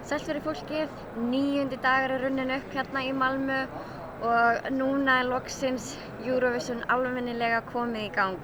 Sælt fyrir fólkið, 9. dagur er runnin upp hérna í Malmö og núna er loksins Eurovision almennilega komið í gang.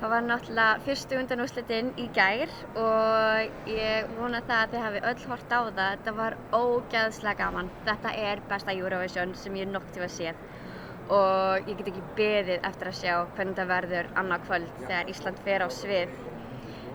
Það var náttúrulega fyrstu undanúrslitin í gær og ég vona það að þið hafi öll hort á það. Þetta var ógeðslega gaman. Þetta er besta Eurovision sem ég nokkuð tíma séð og ég get ekki beðið eftir að sjá hvernig þetta verður annað kvöld þegar Ísland fer á svið.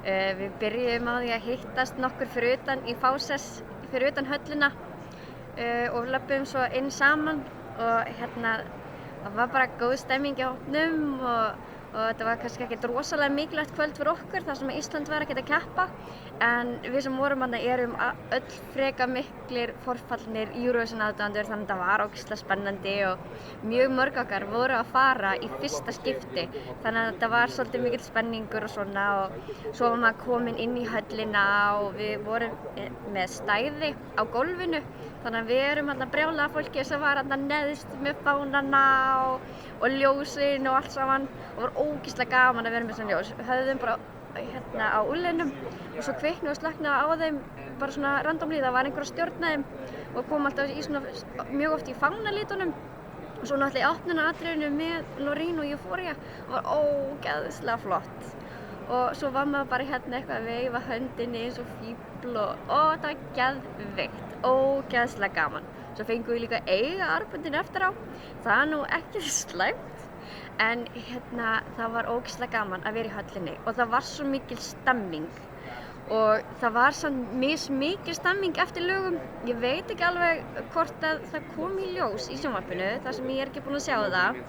Við byrjuðum á því að hittast nokkur fyrir utan í Fáses, fyrir utan höllina og löbbuðum svo inn saman og það var bara góð stemming í hópnum og þetta var kannski ekkert rosalega mikilvægt kvöld fyrir okkur þar sem Ísland var ekkert að keppa en við sem vorum þarna erum öll freka miklir forfallnir Eurovision aðdáendur þannig að þetta var ógeðslega spennandi og mjög mörg okkar voru að fara í fyrsta skipti þannig að þetta var svolítið mikill spenningur og svona og svo var maður komin inn í höllina og við vorum með stæði á gólfinu þannig að við erum þarna brjálaða fólki sem var þarna neðst með fánana og ljósin og allt saman og var ógeðslega gaman að vera með svona ljós. Við höfðum bara á úllinum og svo kviknaði og slökknaði á þeim bara svona randomly, það var einhver að stjórna þeim og kom alltaf í svona mjög oft í fánalitunum og svo náttúrulega í opnunaratriðinu með Loreen og Euphoria og var ógeðslega flott og svo var maður bara eitthvað að veifa höndinni eins og fíbl og það var geðveikt, ógeðslega gaman. Svo fengum við líka eiga armböndin eftir á, það er nú ekki slæmt en það var ógeðslega gaman að vera í höllinni og það var svo mikil stemming og það var svona mismikil stemming eftir lögum. Ég veit ekki alveg hvort að það kom í ljós í sjónvarpinu þar sem ég er ekki búin að sjá það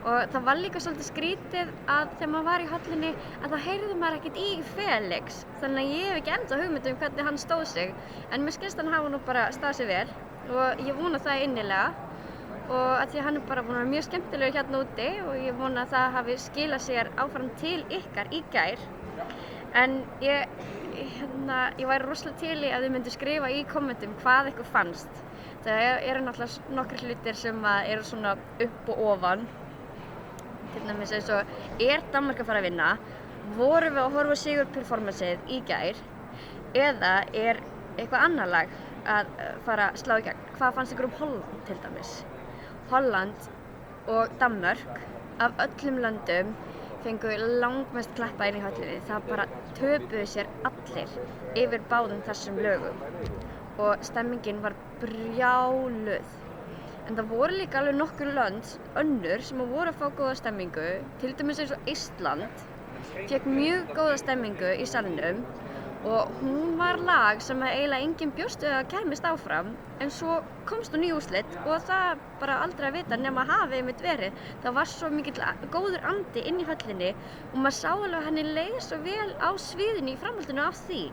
og það var líka svolítið skrítið að þegar maður var í höllinni að það heyrði maður ekkert í Felix þannig að ég hef ekki ennþá hugmynd hvernig hann stóð sig en mér skilst hann hafa nú bara staðið sig vel og ég vona það innilega og að því að hann er bara búinn að vera mjög skemmtilegur hérna úti og ég vona að það hafi skilað sér áfram til ykkar í gær en ég væri rosalega til í að þið myndu skrifa í kommentum hvað ykkur fannst. Það eru náttúrulega nokkrir hlutir sem eru svona upp og ofan til dæmis eins og er Danmörk að fara að vinna? Vorum við að horfa á sigurperformanceið í gær eða er eitthvað annað lag að fara að slá í gegn? Hvað fannst ykkur Holland til dæmis? Holland og Danmörk af öllum löndum fengu langmest klappa inn í höllinni. Það bara töpuðu sér allir yfir báðum þessum lögum og stemmingin var brjáluð. En það voru líka alveg nokkur lönd önnur sem voru að fá góða stemmingu, til dæmis eins og Ísland fékk mjög góða stemmingu í salnum og hún var lag sem eiginlega enginn bjóst við að kæmist áfram en svo komst hún í úrslit og það bara aldrei að vita nema hafi einmitt verið. Það var svo mikill góður andi inn í höllinni og maður sá alveg að henni leið svo vel á sviðinu í framhaldinu af því.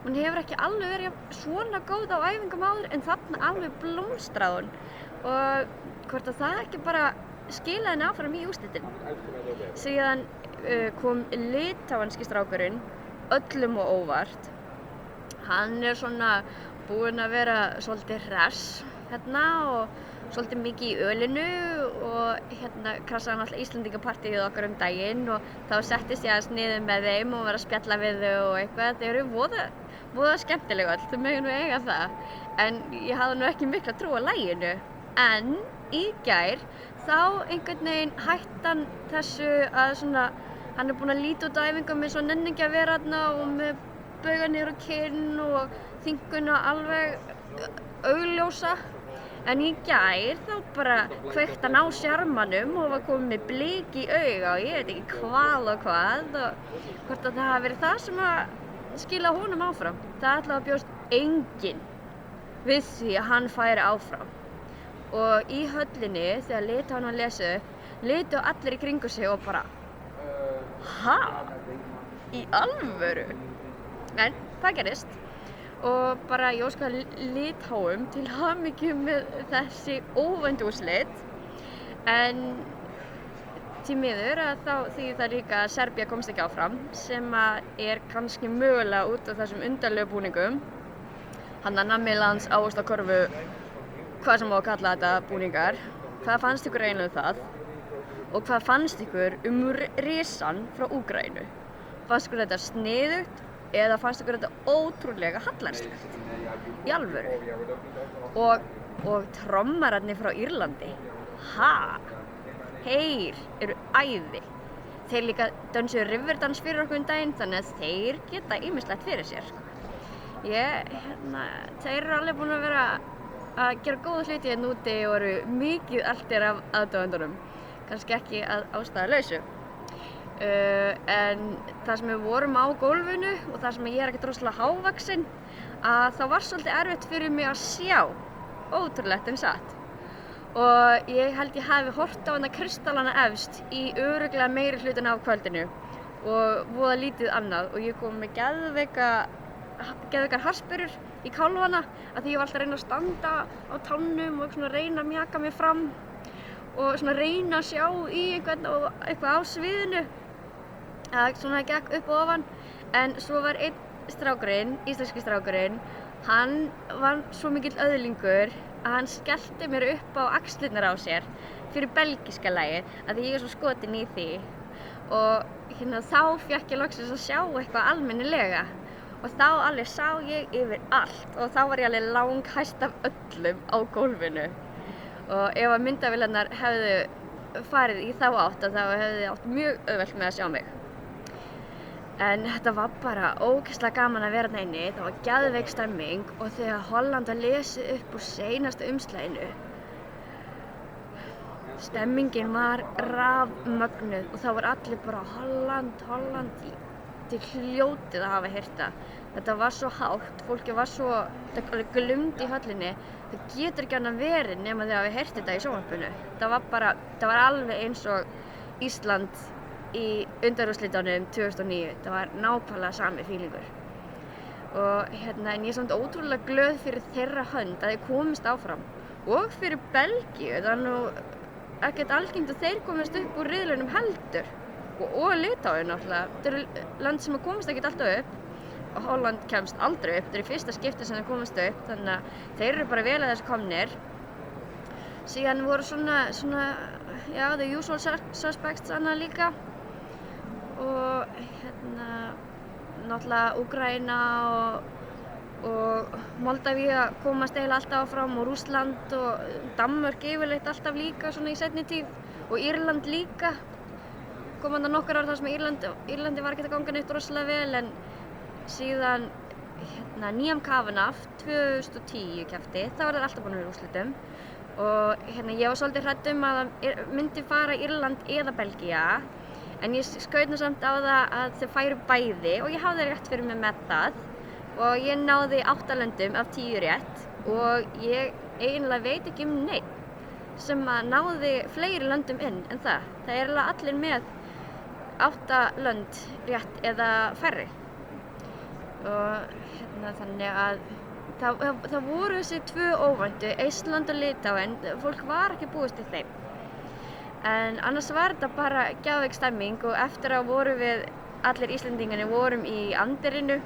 Hún hefur ekki alveg verið svona góð á æfingum áður en þarna alveg blómstraði hún og hvort að það ekki bara skilaði henni áfram í úrslitin. Síðan kom litháenski strákurinn öllum og óvart. Hann er svona búinn að vera svolítið hress og svolítið mikið í ölinu og krassaði hann alltaf Íslendingapartíið okkar daginn og þá settist ég aðeins niður með þeim og var að spjalla við þau og eitthvað. Þau eru voða skemmtileg öll, þau mega nú eiga það en ég hafði nú ekki mikla trú á laginu en í gær þá einhvern veginn hætti hann þessu að svona hann er búinn að líta út á æfingum eins og nenni ekki að vera þarna og með bauga niður á kinn og þynguna alveg augljósa. En í gær þá bara kveikti hann á sjarmanum og var kominn með blik í auga og ég veit ekki hvað og hvort að það hafi verið það sem að skila honum áfram. Það allavega bjóst enginn við því að hann færi áfram. Og í höllinni þegar Litháen var lesið upp litu allir í kringu sig og bara ha? Í alvöru? En það gerist og bara ég óskaði Litháum til hamingju með þessi óvæntu úrslit en því miður að þá þýðir það líka að Serbía komst ekki áfram sem er kannski mögulega út af þessum undarlegu búningum nammilands, ávaxtakorfu, hvað sem á að kalla þetta búningar. Hvað fannst ykkur eiginlega það? Og hvað fannst ykkur risann frá Úkraínu? Fannst ykkur þetta sniðugt eða fannst ykkur þetta ótrúlega hallærislegt? Í alvöru? Og trommararnir frá Írlandi, þeir eru æði. Þeir líka dönsuðu riverdans fyrir okkur daginn, þannig að þeir geta ýmislegt fyrir sér. Þeir eru alveg búin að vera að gera góða hluti hérna úti og eru mikið eltir af aðdáendunum, kannski ekki að ástæðulausu. En það sem við vorum á gólfinu og það sem ég ekkert rosalega hávaxin, að þá var svolítið erfitt fyrir mig að sjá, ótrúlegt en satt. Og ég held ég hafi horft á kristallana efst í örugglega meiri hlutina af kvöldinu og voða lítið annað og ég kom með geðveikar harspyrur í kálfana af því ég var alltaf að reyna að standa á tánum og svona reyna að mjaka mig fram og svona reyna að sjá í eitthvað á sviðinu. Það svona gekk upp og ofan, en svo var einn strákurinn, íslenski strákurinn, hann var svo mikill öðlingur að hann skellti mér upp á axlirnar á sér fyrir belgíska lagið af því ég er svo skotin í því og þá fékk ég loksins að sjá eitthvað almennilega og þá alveg sá ég yfir allt og þá var ég alveg langhæst af öllum á gólfinu og ef að myndavélarnar hefðu farið í þá átt þá hefði átt mjög auðvelt með að sjá mig. En þetta var bara ógeðslega gaman að vera þarna inni, það var geðveik stemming og þegar Holland var lesið upp úr seinasta umslaginu, stemmingin var rafmögnuð og þá var allir bara Holland, þið hljótið að hafa heyrt það. Þetta var svo hátt, fólki var svo glumd í höllinni, það getur ekki annað verið nema þið hafi heyrt þetta í sjónvarpinu. Það var alveg eins og Ísland í undanúrslitunum 2009, það var nákvæmlega sami fílingur. En ég er samt ótrúlega glöð fyrir þeirra hönd að þeir komist áfram og fyrir Belgíu, það er nú ekkert algengt að þeir komist upp úr riðlunum heldur og Litáin náttúrulega, þetta eru lönd sem komast ekkert alltaf upp og Holland kemst aldrei upp, þetta er í fyrsta skipti sem þeir komast upp, þannig að þeir eru bara vel að þessu komnir. Síðan voru svona the usual suspects annað líka og náttúrulega Úkraína og Moldavía komast eiginlega alltaf áfram og Rússland og Danmörk yfirleitt alltaf líka svona í seinni tíð og Írland líka. Kom þarna nokkur ár þar sem Írlandi var ekkert að ganga neitt rosalega vel en síðan Liam Kavanagh 2010 keppti, þá var það alltaf búin að vera í úrslitum og ég var svolítið hrædd að það myndi fara Írland eða Belgía en ég skaut nú samt á það að þau færu bæði og ég hafði rétt fyrir mig með það og ég náði 8 löndum af 10 rétt og ég eiginlega veit ekki neinn sem að náði fleiri löndum inn en það. Það er allir með 8 lönd rétt eða færri og þannig að það voru þessi 2 óvæntu, Eistland og Litáin, fólk var ekki búist til þeim. En annars var þetta bara geðveik stemming og eftir að vorum við allir Íslendingarnir vorum í andirinu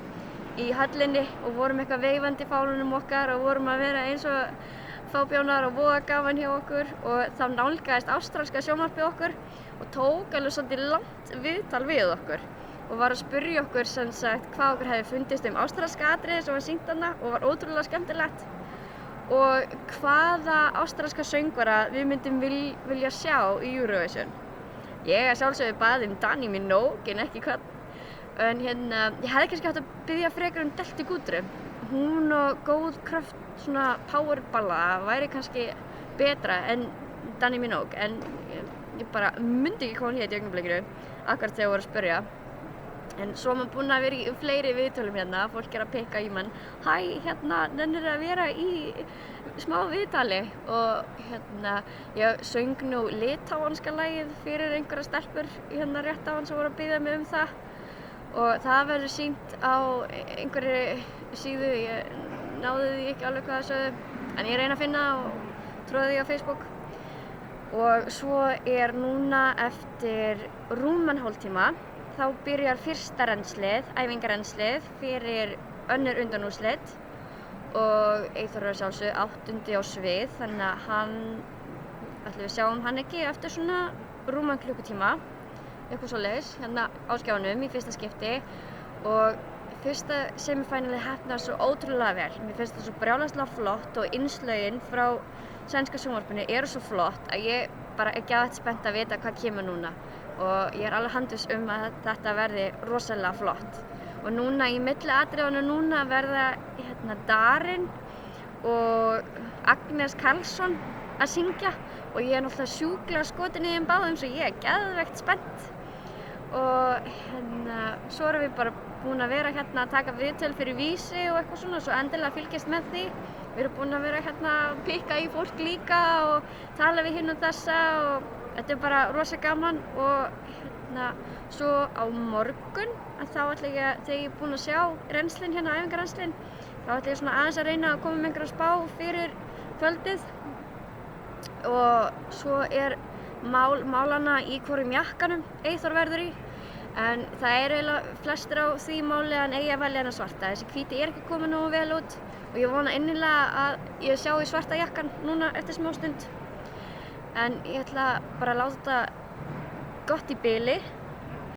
í höllinni og vorum eitthvað veifandi fánunum okkar og vorum að vera eins og fábjánar og voða gaman hjá okkur og þá nálgaðist ástralska sjónvarpið okkur og tók alveg svolítið langt viðtal við okkur og var að spyrja okkur sem sagt hvað okkur hefði fundist ástralska atriði sem var sýnt þarna og var ótrúlega skemmtilegt og hvaða ástralska söngvara við myndum vilja sjá í Eurovision. Ég sjálfsögðu bað Dani Minogue en ekki hvern. En ég hefði kannski átt að biðja frekar Deltu Gudru. Hún og góð kraft svona powerballa væri kannski betra en Dani Minogue en ég bara myndi ekki koma hér í augnablikinu akkurat þegar ég voru að spyrja. En svo er maður búinn að vera í fleiri viðtölum fólk er að pikka í mann nennirðu að vera í smá viðtali og ég söng nú litáanska lagið fyrir einhverja stelpur rétt á hann sem voru að biðja mig það og það verður sýnt á einhverri síðu, ég náði því ekki alveg hvað það sögðu en ég reyna að finna og tróði því á Facebook og svo er núna eftir rúman hálftíma þá byrjar fyrsta rennslið, æfingarennslið fyrir önnur undanúrslit og Eyþór er sjálfsögðu 8. á svið þannig að ætlum við sjáum hann ekki eftir svona rúman klukkutíma eitthvað svoleiðis á skjánum í fyrsta skipti og fyrsta semifinalið heppnaðist svo ótrúlega vel. Mér finnst það svo brjálæðislega flott og innslögin frá sænska sjónvarpinu eru svo flott að ég bara er geðveikt spennt að vita hvað kemur núna. Og ég er alveg handviss að þetta verði rosalega flott. Og núna í milliatriðunum núna verða Darin og Agnes Karlsson að syngja og ég er náttúrulega sjúklega skotin í þeim báðum svo ég er geðveikt spennt. Og svo erum við bara búin að vera að taka viðtöl fyrir Vísi og eitthvað svona, svo endilega fylgjast með því. Við erum búin að vera að pikka í fólk líka og tala við hinn þessa og þetta er bara rosa gaman og svo á morgun þá ætla ég, þegar ég er búin að sjá rennsliin æfingarennsliin, þá ætla ég svona aðeins að reyna að koma með einhverja spá fyrir kvöldið og svo er málana í hvorum jakkanum Eyþór verður í. En það eru eiginlega flestir á því máli að hann eigi að velja þennan svarta. Þessi hvíti er ekki kominn nógu vel út og ég vona innilega að ég sjái svarta jakkann núna eftir smástund. En ég ætla bara að láta þetta gott í bili.